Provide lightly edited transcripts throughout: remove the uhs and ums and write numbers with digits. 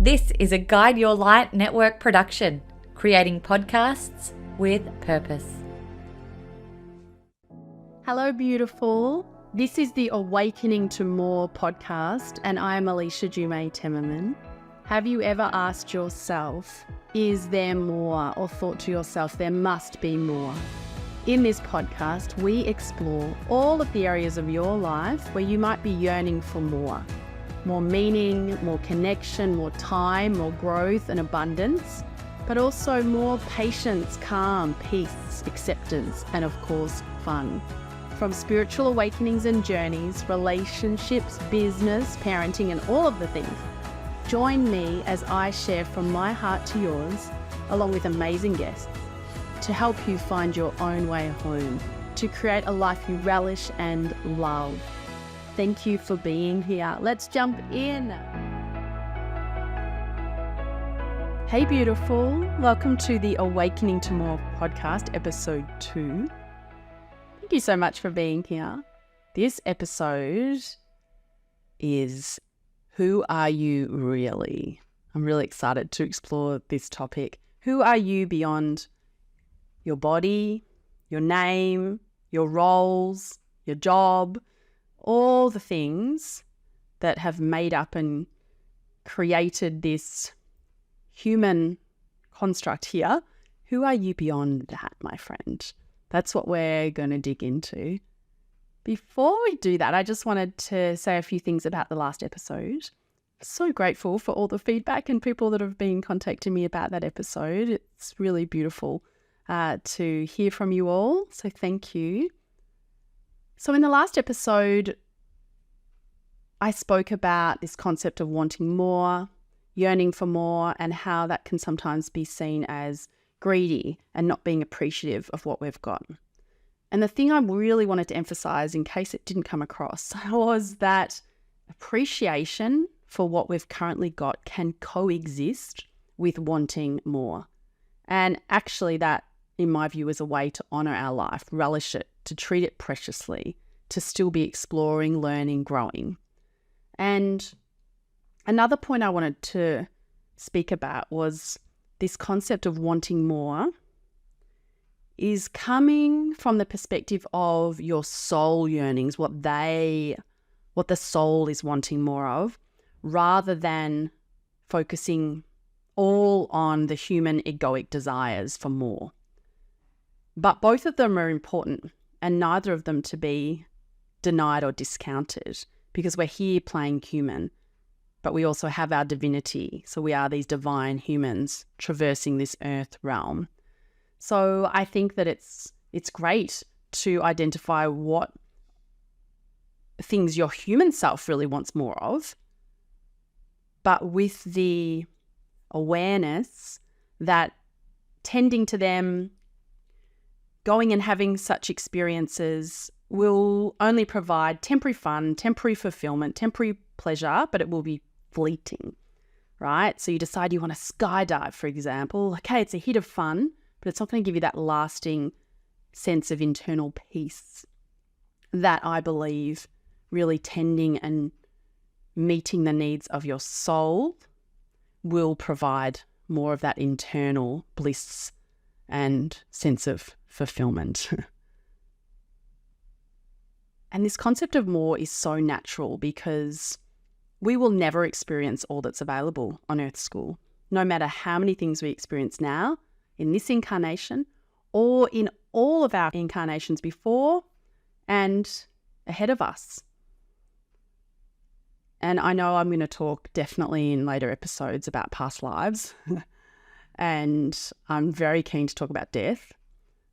This is a Guide Your Light network production, creating podcasts with purpose. Hello, beautiful. This is the Awakening to More podcast, and I'm Alicia Dumais Temmerman. Have you ever asked yourself, is there more? Or thought to yourself, there must be more? In this podcast, we explore all of the areas of your life where you might be yearning for more. More meaning, more connection, more time, more growth and abundance, but also more patience, calm, peace, acceptance, and of course, fun. From spiritual awakenings and journeys, relationships, business, parenting, and all of the things. Join me as I share from my heart to yours, along with amazing guests, to help you find your own way home, to create a life you relish and love. Thank you for being here. Let's jump in. Hey, beautiful. Welcome to the Awakening to More podcast, episode 2. Thank you so much for being here. This episode is Who Are You Really? I'm really excited to explore this topic. Who are you beyond your body, your name, your roles, your job, all the things that have made up and created this human construct here? Who are you beyond that, my friend? That's what we're going to dig into. Before we do that, I just wanted to say a few things about the last episode. So grateful for all the feedback and people that have been contacting me about that episode. It's really beautiful to hear from you all. So thank you. So in the last episode, I spoke about this concept of wanting more, yearning for more, and how that can sometimes be seen as greedy and not being appreciative of what we've got. And the thing I really wanted to emphasize, in case it didn't come across, was that appreciation for what we've currently got can coexist with wanting more. And actually that, in my view, is a way to honor our life, relish it, to treat it preciously, to still be exploring, learning, growing. And another point I wanted to speak about was this concept of wanting more is coming from the perspective of your soul yearnings, what the soul is wanting more of, rather than focusing all on the human egoic desires for more. But both of them are important, and neither of them to be denied or discounted, because we're here playing human, but we also have our divinity. So we are these divine humans traversing this earth realm. So I think that it's great to identify what things your human self really wants more of, but with the awareness that tending to them, going and having such experiences will only provide temporary fun, temporary fulfillment, temporary pleasure, but it will be fleeting, right? So you decide you want to skydive, for example. Okay, it's a hit of fun, but it's not going to give you that lasting sense of internal peace that I believe really tending and meeting the needs of your soul will provide more of that internal bliss and sense of fulfillment. And this concept of more is so natural because we will never experience all that's available on Earth School, no matter how many things we experience now, in this incarnation, or in all of our incarnations before and ahead of us. And I know I'm going to talk definitely in later episodes about past lives. And I'm very keen to talk about death.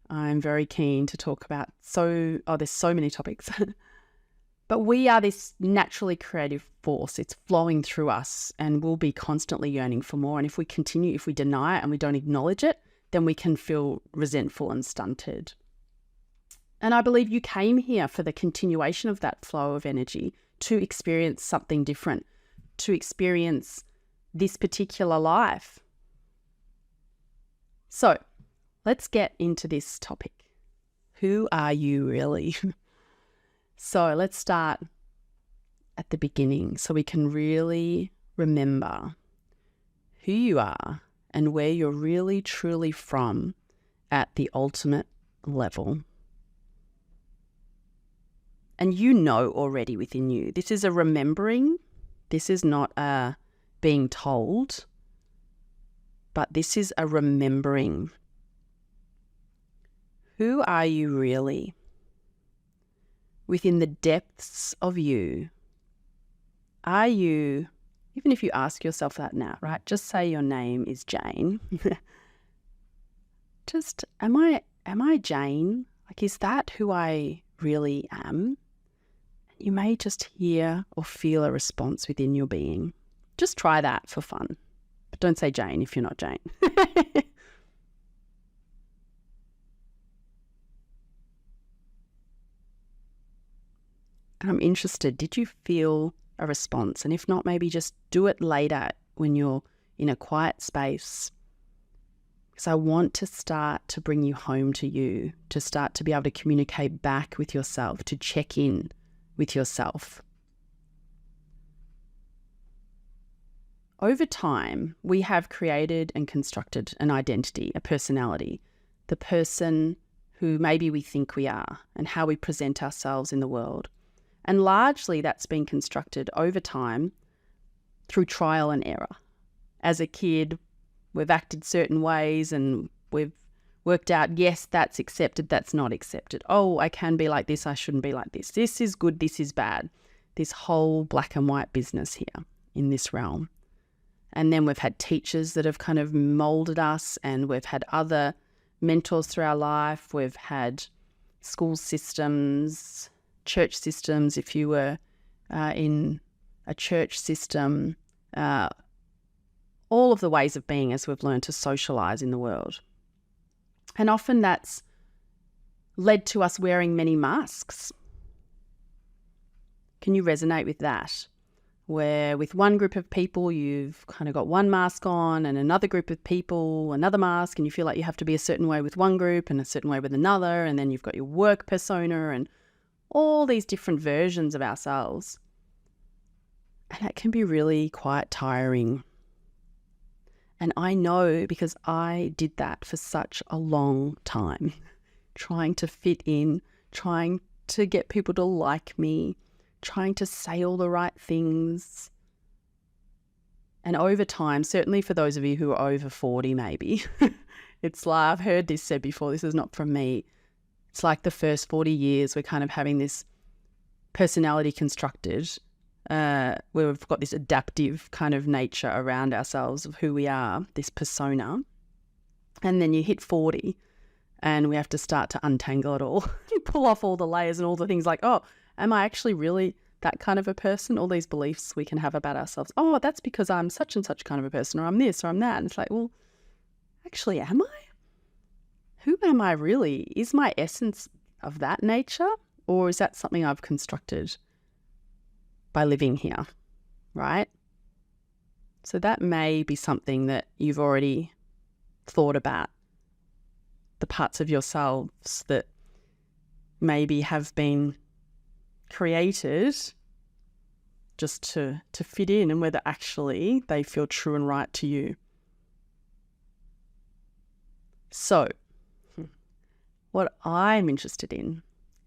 I'm very keen to talk about there's so many topics. But we are this naturally creative force. It's flowing through us and we'll be constantly yearning for more. And if we deny it and we don't acknowledge it, then we can feel resentful and stunted. And I believe you came here for the continuation of that flow of energy, to experience something different, to experience this particular life. So let's get into this topic. Who are you really? So let's start at the beginning so we can really remember who you are and where you're really truly from at the ultimate level. And you know already within you. This is a remembering. This is not a being told, but this is a remembering. Who are you really? Within the depths of you, are you, even if you ask yourself that now, right? Just say your name is Jane. Just, am I Jane? Like, is that who I really am? You may just hear or feel a response within your being. Just try that for fun. But don't say Jane if you're not Jane. And I'm interested, did you feel a response? And if not, maybe just do it later when you're in a quiet space. Because I want to start to bring you home to you, to start to be able to communicate back with yourself, to check in with yourself. Over time, we have created and constructed an identity, a personality, the person who maybe we think we are and how we present ourselves in the world. And largely that's been constructed over time through trial and error. As a kid, we've acted certain ways and we've worked out, yes, that's accepted, that's not accepted. Oh, I can be like this, I shouldn't be like this. This is good, this is bad. This whole black and white business here in this realm. And then we've had teachers that have kind of molded us, and we've had other mentors through our life. We've had school systems, church systems, if you were in a church system, all of the ways of being as we've learned to socialize in the world. And often that's led to us wearing many masks. Can you resonate with that? Where with one group of people, you've kind of got one mask on, and another group of people, another mask, and you feel like you have to be a certain way with one group and a certain way with another, and then you've got your work persona and all these different versions of ourselves. And that can be really quite tiring. And I know because I did that for such a long time, trying to fit in, trying to get people to like me, trying to say all the right things. And over time, certainly for those of you who are over 40 maybe, it's like, I've heard this said before, this is not from me. It's like the first 40 years we're kind of having this personality constructed where we've got this adaptive kind of nature around ourselves of who we are, this persona. And then you hit 40 and we have to start to untangle it all. You pull off all the layers and all the things like, oh, am I actually really that kind of a person? All these beliefs we can have about ourselves. Oh, that's because I'm such and such kind of a person, or I'm this or I'm that. And it's like, well, actually, am I? Who am I really? Is my essence of that nature, or is that something I've constructed by living here, right? So that may be something that you've already thought about, the parts of yourselves that maybe have been created just to fit in, and whether actually they feel true and right to you. So what I'm interested in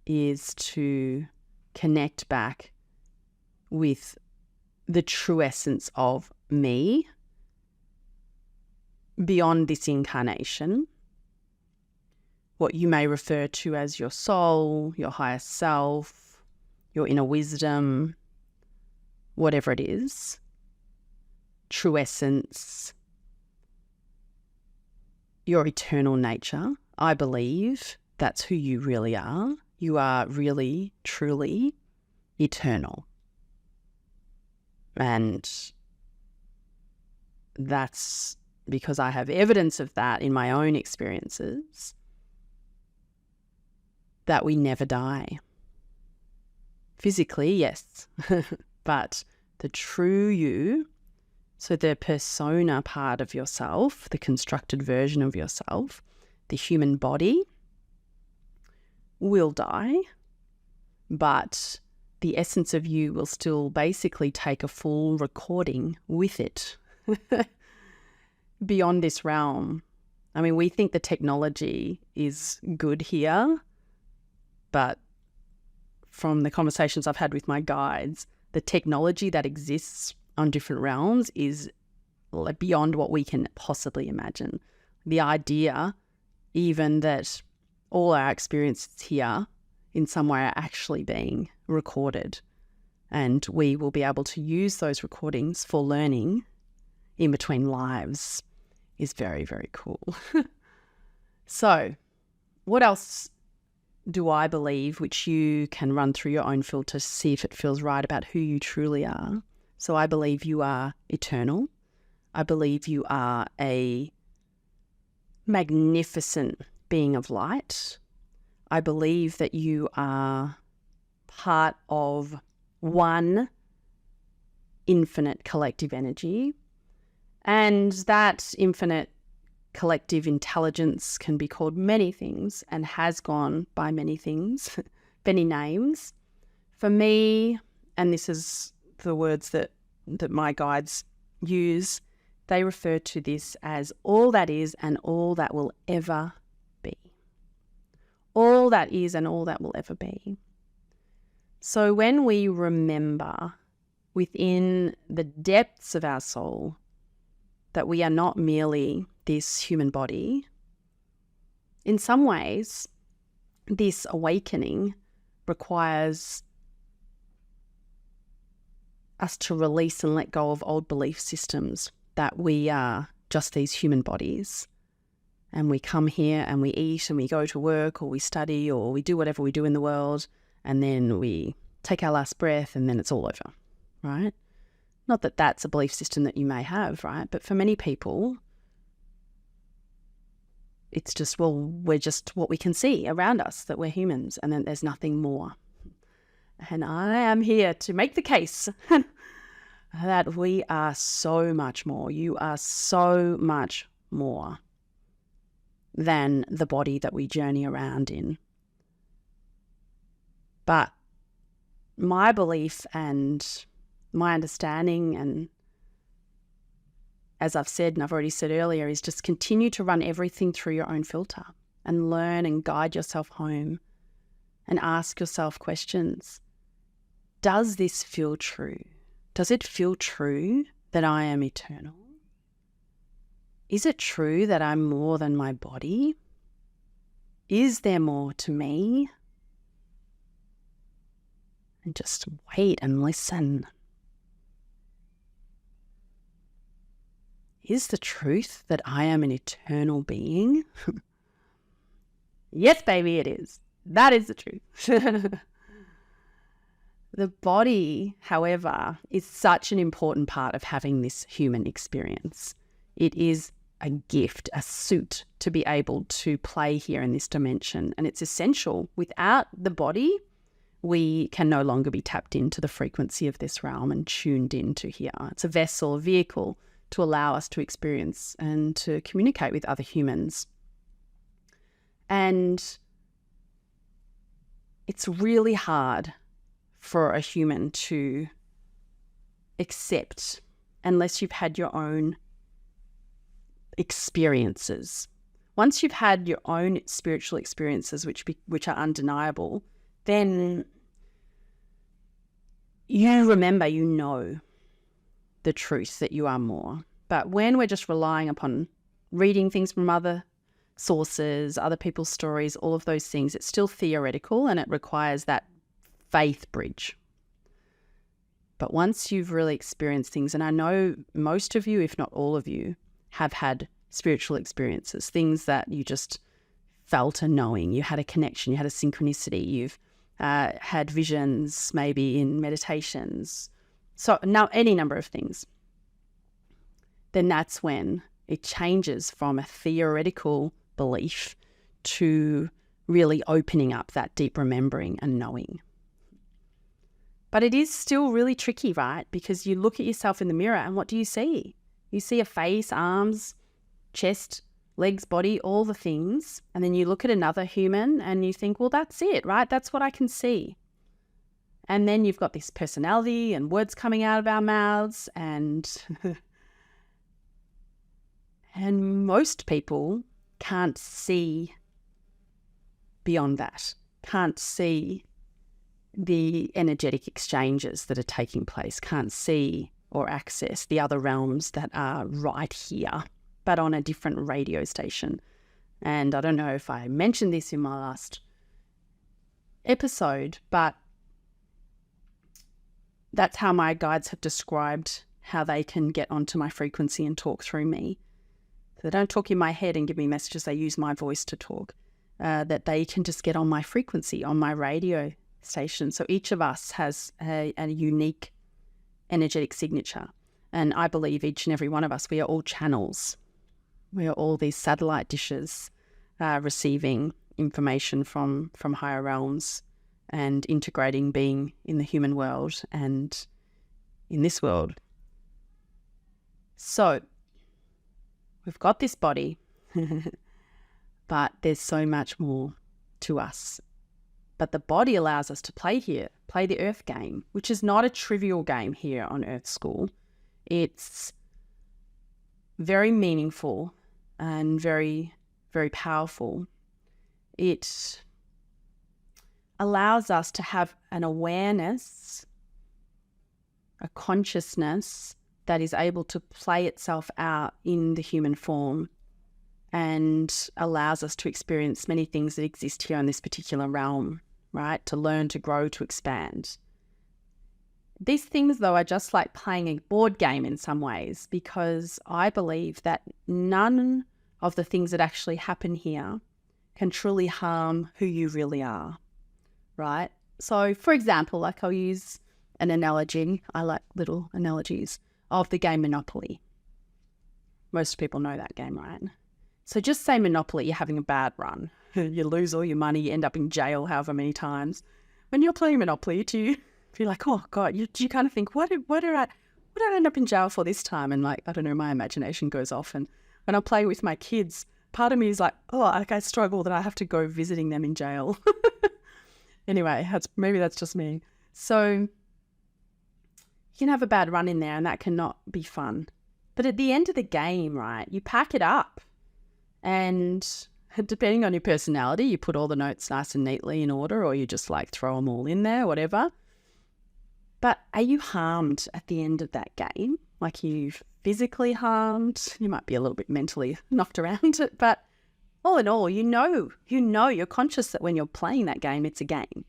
is to connect back with the true essence of me beyond this incarnation, what you may refer to as your soul, your higher self, your inner wisdom, whatever it is, true essence, your eternal nature. I believe that's who you really are. You are really, truly eternal. And that's because I have evidence of that in my own experiences, that we never die. Physically, yes, but the true you, so the persona part of yourself, the constructed version of yourself, the human body will die, but the essence of you will still basically take a full recording with it. beyond this realm. I mean, we think the technology is good here, but from the conversations I've had with my guides, the technology that exists on different realms is beyond what we can possibly imagine. The idea even that all our experiences here in some way are actually being recorded, and we will be able to use those recordings for learning in between lives is very, very cool. So what else do I believe, which you can run through your own filter to see if it feels right about who you truly are? So I believe you are eternal. I believe you are a magnificent being of light. I believe that you are part of one infinite collective energy, and that infinite collective intelligence can be called many things and has gone by many things, many names. For me, and this is the words that my guides use, they refer to this as all that is and all that will ever be. All that is and all that will ever be. So when we remember within the depths of our soul that we are not merely this human body, in some ways, this awakening requires us to release and let go of old belief systems that we are just these human bodies, and we come here and we eat and we go to work or we study or we do whatever we do in the world, and then we take our last breath and then it's all over, right? Not that that's a belief system that you may have, right? But for many people, it's just, well, we're just what we can see around us, that we're humans, and then there's nothing more. And I am here to make the case that we are so much more. You are so much more than the body that we journey around in. But my belief and my understanding, and as I've said and I've already said earlier, is just continue to run everything through your own filter and learn and guide yourself home and ask yourself questions. Does this feel true? Does it feel true that I am eternal? Is it true that I'm more than my body? Is there more to me? And just wait and listen. Is the truth that I am an eternal being? Yes, baby, it is. That is the truth. The body, however, is such an important part of having this human experience. It is a gift, a suit to be able to play here in this dimension, and it's essential. Without the body, we can no longer be tapped into the frequency of this realm and tuned into here. It's a vessel, a vehicle to allow us to experience and to communicate with other humans. And it's really hard for a human to accept unless you've had your own experiences. Once you've had your own spiritual experiences, which are undeniable, then you remember, you know the truth that you are more. But when we're just relying upon reading things from other sources, other people's stories, all of those things, it's still theoretical and it requires that faith bridge. But once you've really experienced things, and I know most of you, if not all of you, have had spiritual experiences, things that you just felt a knowing, you had a connection, you had a synchronicity, you've had visions, maybe in meditations, so now any number of things, then that's when it changes from a theoretical belief to really opening up that deep remembering and knowing. But it is still really tricky, right? Because you look at yourself in the mirror and what do you see? You see a face, arms, chest, legs, body, all the things. And then you look at another human and you think, well, that's it, right? That's what I can see. And then you've got this personality and words coming out of our mouths and And most people can't see beyond that, can't see the energetic exchanges that are taking place, can't see or access the other realms that are right here, but on a different radio station. And I don't know if I mentioned this in my last episode, but that's how my guides have described how they can get onto my frequency and talk through me. So they don't talk in my head and give me messages, they use my voice to talk. That they can just get on my frequency, on my radio station. So each of us has a unique energetic signature. And I believe each and every one of us, we are all channels. We are all these satellite dishes receiving information from higher realms and integrating being in the human world and in this world. So we've got this body, but there's so much more to us. But the body allows us to play here, play the earth game, which is not a trivial game here on Earth School. It's very meaningful and very, very powerful. It allows us to have an awareness, a consciousness that is able to play itself out in the human form and allows us to experience many things that exist here in this particular realm, right? To learn, to grow, to expand. These things, though, are just like playing a board game in some ways, because I believe that none of the things that actually happen here can truly harm who you really are, right? So, for example, like I'll use an analogy. I like little analogies of the game Monopoly. Most people know that game, right? So just say Monopoly, you're having a bad run. You lose all your money, you end up in jail however many times. When you're playing Monopoly, do you feel like, oh God, you kind of think, what did I end up in jail for this time? And like, I don't know, my imagination goes off. And when I'm playing with my kids, part of me is like, oh, like I struggle that I have to go visiting them in jail. Anyway, maybe that's just me. So you can have a bad run in there and that cannot be fun. But at the end of the game, right, you pack it up. And depending on your personality, you put all the notes nice and neatly in order, or you just like throw them all in there, whatever. But are you harmed at the end of that game? Like you physically harmed? You might be a little bit mentally knocked around it, but all in all, you know, you're conscious that when you're playing that game, it's a game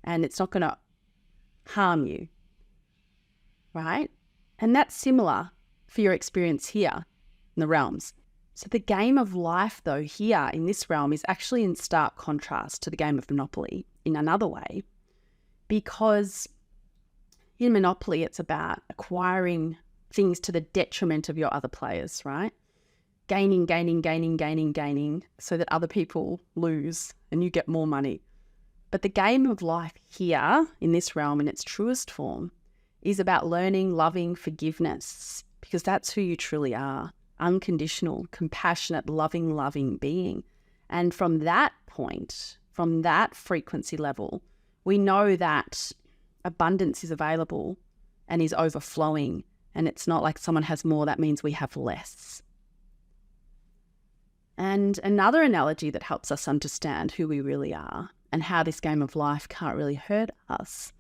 and it's not going to harm you, right? And that's similar for your experience here in the realms. So the game of life, though, here in this realm is actually in stark contrast to the game of Monopoly in another way, because in Monopoly, it's about acquiring things to the detriment of your other players, right? Gaining, so that other people lose and you get more money. But the game of life here in this realm in its truest form is about learning, loving, forgiveness, because that's who you truly are. Unconditional, compassionate, loving being. And from that point, from that frequency level, we know that abundance is available and is overflowing. And it's not like someone has more, that means we have less. And another analogy that helps us understand who we really are and how this game of life can't really hurt us.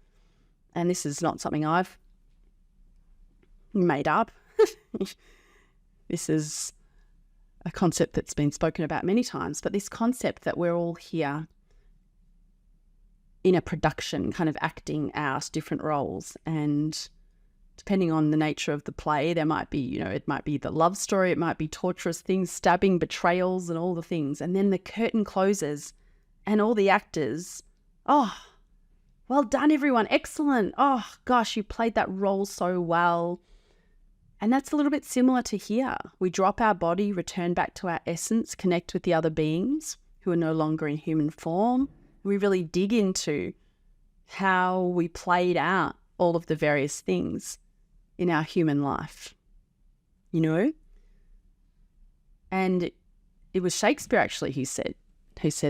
And this is not something I've made up. This is a concept that's been spoken about many times, but this concept that we're all here in a production, kind of acting out different roles. And depending on the nature of the play, there might be, it might be the love story, it might be torturous things, stabbing, betrayals, and all the things. And then the curtain closes and all the actors, oh, well done, everyone. Excellent. Oh, gosh, you played that role so well. And that's a little bit similar to here. We drop our body, return back to our essence, connect with the other beings who are no longer in human form. We really dig into how we played out all of the various things in our human life, And it was Shakespeare actually who said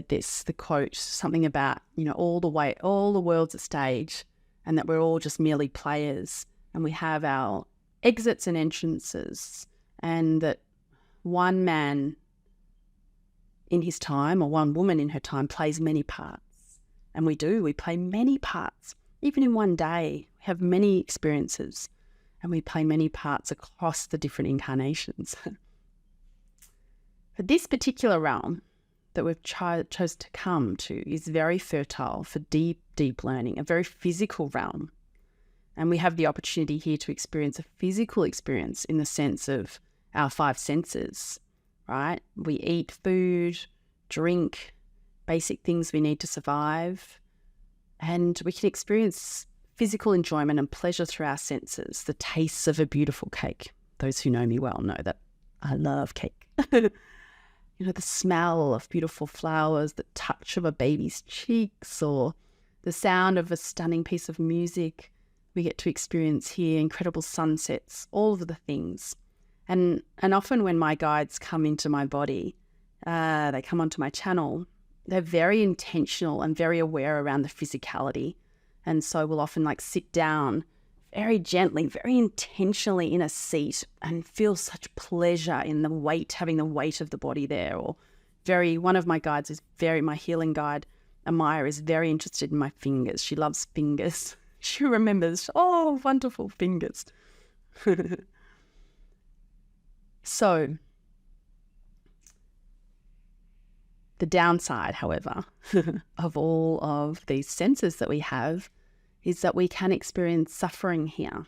this, the quote, something about, all the world's a stage and that we're all just merely players and we have our exits and entrances, and that one man in his time, or one woman in her time, plays many parts. And we play many parts. Even in one day, we have many experiences, and we play many parts across the different incarnations. But this particular realm that we've chose to come to is very fertile for deep, deep learning, a very physical realm. And we have the opportunity here to experience a physical experience in the sense of our 5 senses, right? We eat food, drink, basic things we need to survive, and we can experience physical enjoyment and pleasure through our senses. The tastes of a beautiful cake. Those who know me well know that I love cake. The smell of beautiful flowers, the touch of a baby's cheeks, or the sound of a stunning piece of music. We get to experience here incredible sunsets, all of the things. And often when my guides come into my body, they come onto my channel, they're very intentional and very aware around the physicality. And so we'll often sit down very gently, very intentionally in a seat and feel such pleasure in the weight, having the weight of the body there. Or one of my guides is my healing guide, Amaya, is very interested in my fingers. She loves fingers. She remembers, wonderful fingers. So, the downside, however, of all of these senses that we have is that we can experience suffering here,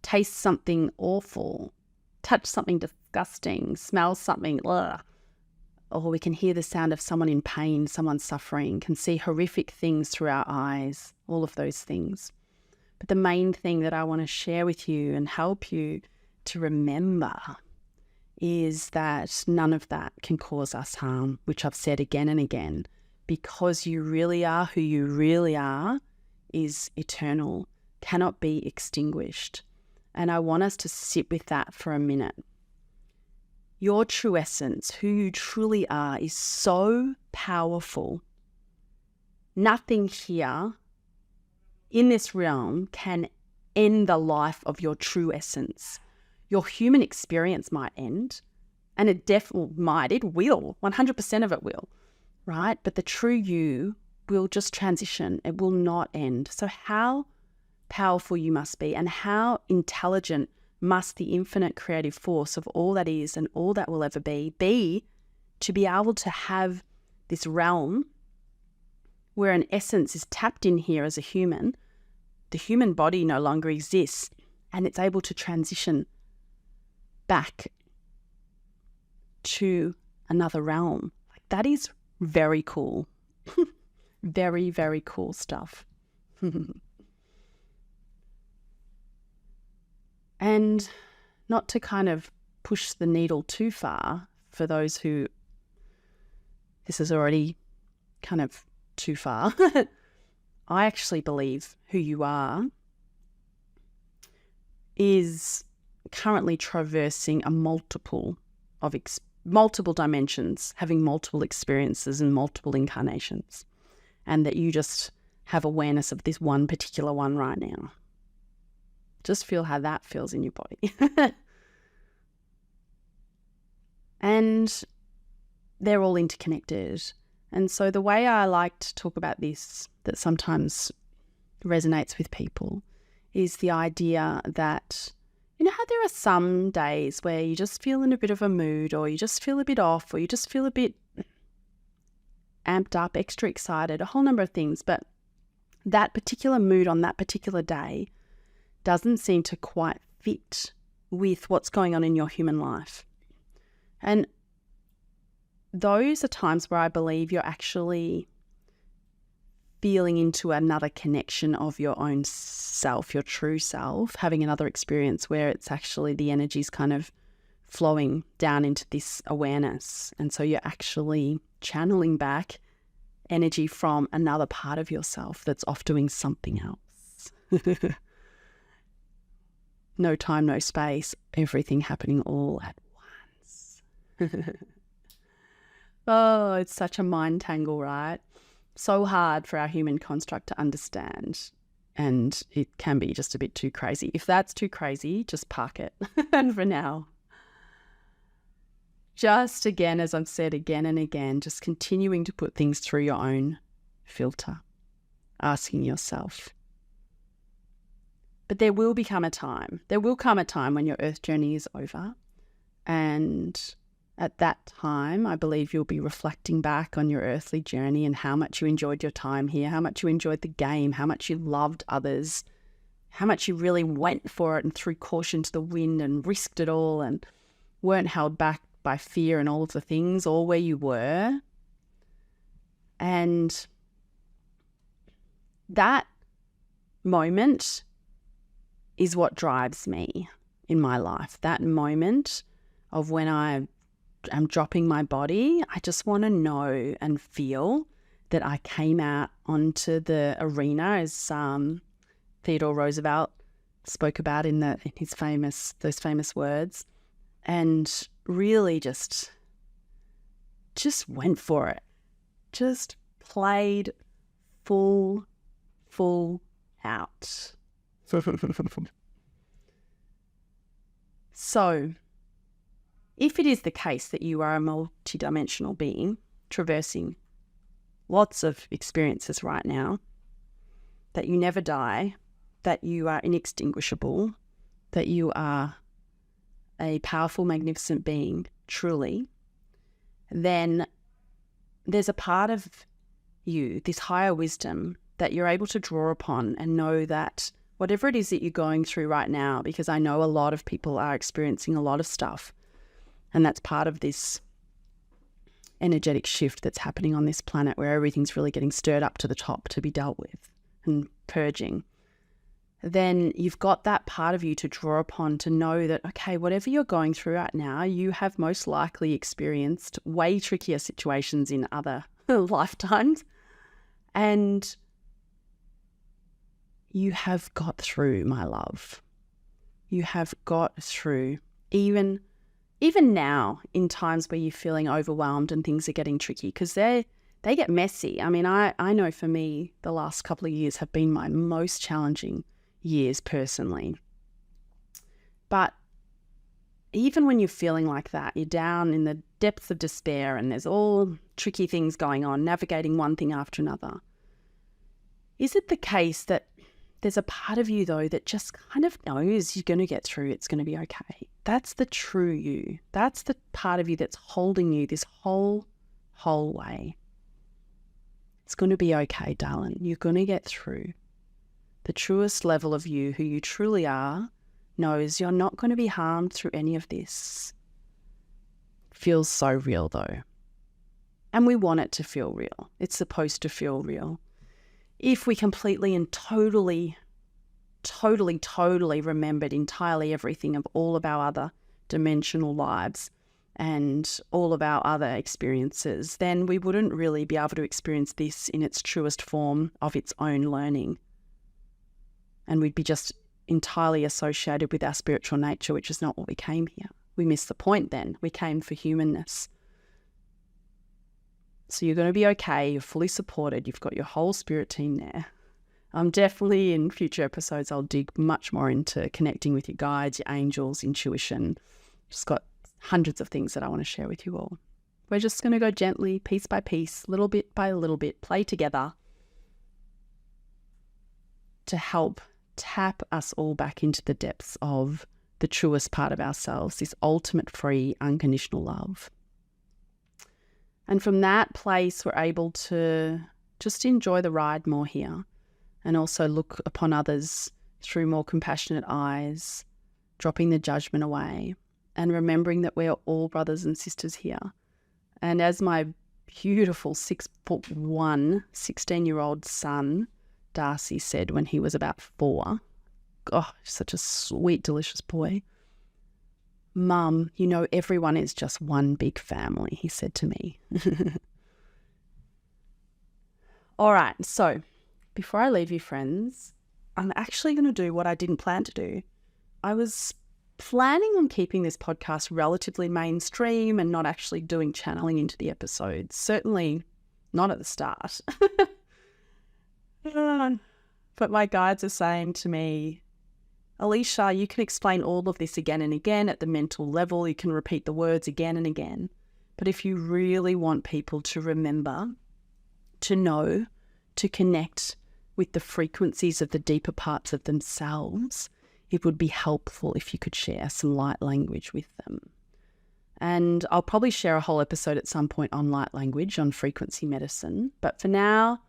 taste something awful, touch something disgusting, smell something, ugh. Or we can hear the sound of someone in pain, someone suffering, can see horrific things through our eyes, all of those things. But the main thing that I want to share with you and help you to remember is that none of that can cause us harm, which I've said again and again, because you really are who you really are is eternal, cannot be extinguished. And I want us to sit with that for a minute. Your true essence, who you truly are, is so powerful. Nothing here in this realm can end the life of your true essence. Your human experience might end, and it will, 100% of it will, right? But the true you will just transition. It will not end. So how powerful you must be, and how intelligent must the infinite creative force of all that is and all that will ever be to be able to have this realm where an essence is tapped in here as a human. The human body no longer exists, and it's able to transition back to another realm. That is very cool. Very, very cool stuff. And not to kind of push the needle too far for those who this is already kind of too far. I actually believe who you are is currently traversing a multiple dimensions, having multiple experiences and multiple incarnations, and that you just have awareness of this one particular one right now. Just feel how that feels in your body. And they're all interconnected. And so the way I like to talk about this, that sometimes resonates with people, is the idea that, you know how there are some days where you just feel in a bit of a mood, or you just feel a bit off, or you just feel a bit amped up, extra excited, a whole number of things. But that particular mood on that particular day doesn't seem to quite fit with what's going on in your human life. And those are times where I believe you're actually feeling into another connection of your own self, your true self, having another experience where it's actually the energy's kind of flowing down into this awareness. And so you're actually channeling back energy from another part of yourself that's off doing something else. No time, no space, everything happening all at once. Oh, it's such a mind tangle, right? So hard for our human construct to understand. And it can be just a bit too crazy. If that's too crazy, just park it for now. just again, as I've said again and again, just continuing to put things through your own filter, asking yourself. But there will come a time when your earth journey is over. And at that time, I believe you'll be reflecting back on your earthly journey and how much you enjoyed your time here, how much you enjoyed the game, how much you loved others, how much you really went for it and threw caution to the wind and risked it all and weren't held back by fear and all of the things, all where you were. And that moment is what drives me in my life. That moment of when I am dropping my body, I just want to know and feel that I came out onto the arena, as Theodore Roosevelt spoke about in those famous words, and really just went for it. Just played full out. So, if it is the case that you are a multidimensional being traversing lots of experiences right now, that you never die, that you are inextinguishable, that you are a powerful, magnificent being, truly, then there's a part of you, this higher wisdom, that you're able to draw upon and know that whatever it is that you're going through right now, because I know a lot of people are experiencing a lot of stuff, and that's part of this energetic shift that's happening on this planet where everything's really getting stirred up to the top to be dealt with and purging. Then you've got that part of you to draw upon to know that, okay, whatever you're going through right now, you have most likely experienced way trickier situations in other lifetimes. And you have got through, my love. You have got through, even now, in times where you're feeling overwhelmed and things are getting tricky, because they get messy. I mean, I know for me, the last couple of years have been my most challenging years personally. But even when you're feeling like that, you're down in the depths of despair and there's all tricky things going on, navigating one thing after another. Is it the case that there's a part of you, though, that just kind of knows you're going to get through, it's going to be okay? That's the true you. That's the part of you that's holding you this whole way. It's going to be okay, darling. You're going to get through. The truest level of you, who you truly are, knows you're not going to be harmed through any of this. Feels so real, though. And we want it to feel real. It's supposed to feel real. If we completely and totally remembered entirely everything of all of our other dimensional lives and all of our other experiences, then we wouldn't really be able to experience this in its truest form of its own learning. And we'd be just entirely associated with our spiritual nature, which is not what we came here. We missed the point then. We came for humanness. So you're going to be okay. You're fully supported. You've got your whole spirit team there. Definitely in future episodes, I'll dig much more into connecting with your guides, your angels, intuition. Just got hundreds of things that I want to share with you all. We're just going to go gently, piece by piece, little bit by little bit, play together to help tap us all back into the depths of the truest part of ourselves, this ultimate free, unconditional love. And from that place, we're able to just enjoy the ride more here and also look upon others through more compassionate eyes, dropping the judgment away and remembering that we are all brothers and sisters here. And as my beautiful 6'1", 16-year-old son, Darcy, said when he was about 4, oh, such a sweet, delicious boy. Mum, you know, everyone is just one big family, he said to me. All right, so before I leave you, friends, I'm actually going to do what I didn't plan to do. I was planning on keeping this podcast relatively mainstream and not actually doing channeling into the episodes. Certainly not at the start. But my guides are saying to me, Alicia, you can explain all of this again and again at the mental level. You can repeat the words again and again. But if you really want people to remember, to know, to connect with the frequencies of the deeper parts of themselves, it would be helpful if you could share some light language with them. And I'll probably share a whole episode at some point on light language, on frequency medicine. But for now,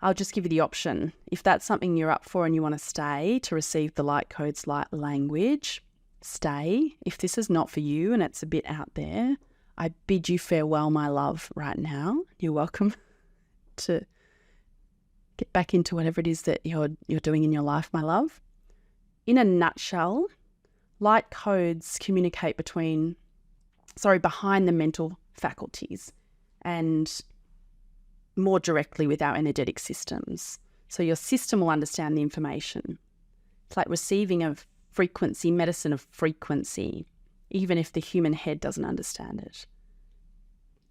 I'll just give you the option. If that's something you're up for and you want to stay to receive the light codes, light language, stay. If this is not for you and it's a bit out there, I bid you farewell, my love, right now. You're welcome to get back into whatever it is that you're doing in your life, my love. In a nutshell, light codes communicate behind the mental faculties and more directly with our energetic systems. So your system will understand the information. It's like receiving a frequency, medicine of frequency, even if the human head doesn't understand it.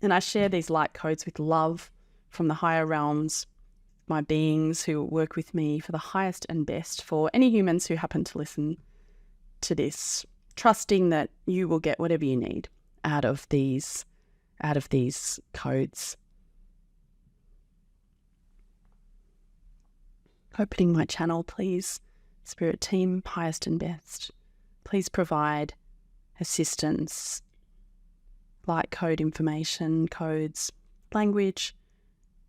And I share these light codes with love from the higher realms, my beings who work with me for the highest and best for any humans who happen to listen to this, trusting that you will get whatever you need out of these codes. Opening my channel, please. Spirit team, highest and best. Please provide assistance, light code information, codes, language,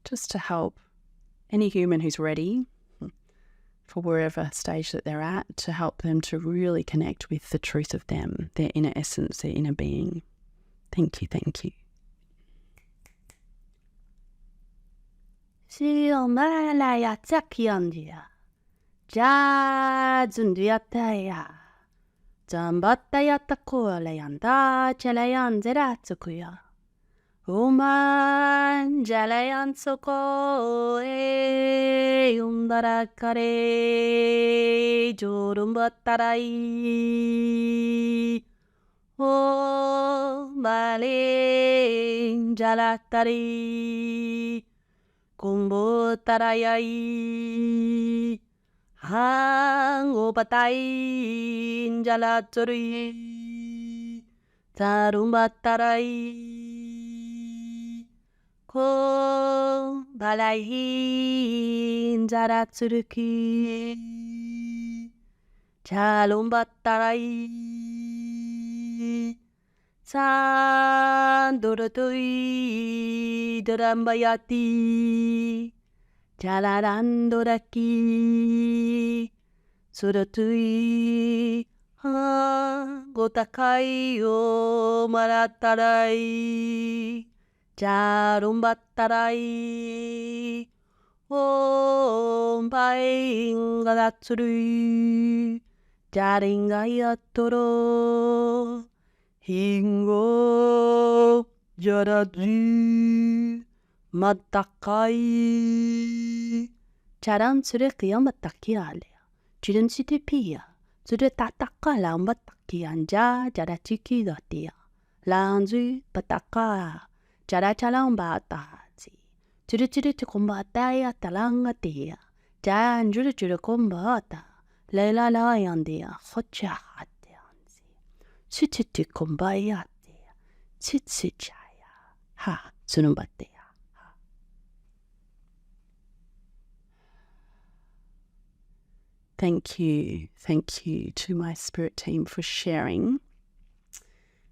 just to help any human who's ready for wherever stage that they're at, to help them to really connect with the truth of them, their inner essence, their inner being. Thank you, thank you. Malaya Tsakiandia Jazundiataya Zambatayatakolayanda Chalayan Zeratsukuya Uman Jalayan Soko Umdarakare Jorumbatarai O Malin Jalatari Kumbo tarayai hang obatai jalatori tarumatarai ko balai jaratsuruki jalumatarai Sandorotoi Dorambayati Jalarandoraki Surotui Gotakai O Maratarai Jarumbatarai Om Paingalatsuri Jaringayatoro Hingo Jaradu Matakai Charan Sureki Amataki Alia Chidun Sitipia Sudatataka Lambataki Anja Jaratiki Datia Lanzu Pataka Jarachalambatazi Chirichiri Combataya Talangatia Jan Jurichiri Combata Leila Layandia Hocha Chichichi kumbayate, chichichaya, ha, sunumbatea. Thank you to my spirit team for sharing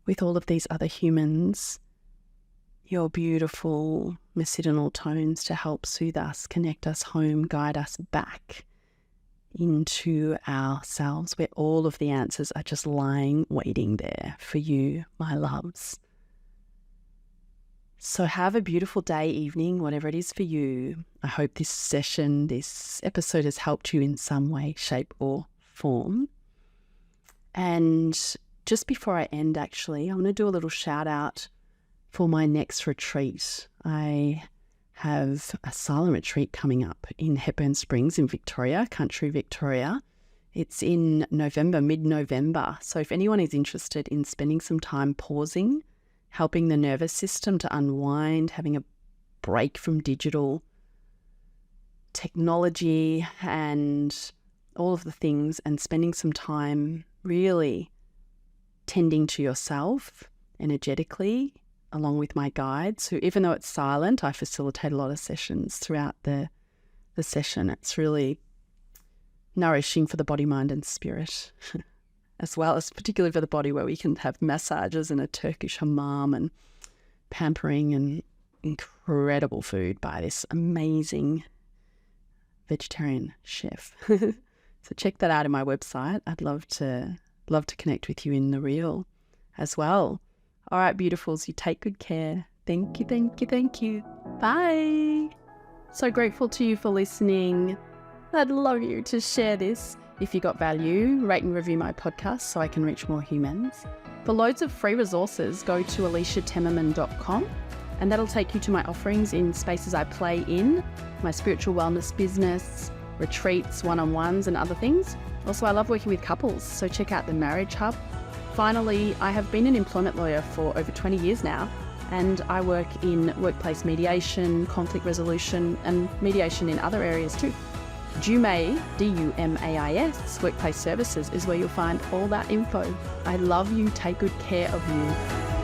with all of these other humans your beautiful medicinal tones to help soothe us, connect us home, guide us back into ourselves, where all of the answers are just lying, waiting there for you, my loves. So have a beautiful day, evening, whatever it is for you. I hope this session, this episode has helped you in some way, shape or form. And just before I end, actually, I want to do a little shout out for my next retreat. I have a silent retreat coming up in Hepburn Springs in Victoria, country Victoria. It's in November, mid-November. So if anyone is interested in spending some time pausing, helping the nervous system to unwind, having a break from digital technology and all of the things, and spending some time really tending to yourself energetically, along with my guides, who, even though it's silent, I facilitate a lot of sessions throughout the session. It's really nourishing for the body, mind and spirit, as well as particularly for the body, where we can have massages and a Turkish hammam and pampering and incredible food by this amazing vegetarian chef. So check that out in my website. I'd love to connect with you in the real as well. All right, beautifuls, you take good care. Thank you, thank you, thank you. Bye. So grateful to you for listening. I'd love you to share this. If you got value, rate and review my podcast so I can reach more humans. For loads of free resources, go to aliciatemmerman.com, and that'll take you to my offerings in spaces I play in, my spiritual wellness business, retreats, one-on-ones and other things. Also, I love working with couples, so check out the Marriage Hub. Finally, I have been an employment lawyer for over 20 years now, and I work in workplace mediation, conflict resolution, and mediation in other areas too. Dumais, D-U-M-A-I-S, Workplace Services is where you'll find all that info. I love you. Take good care of you.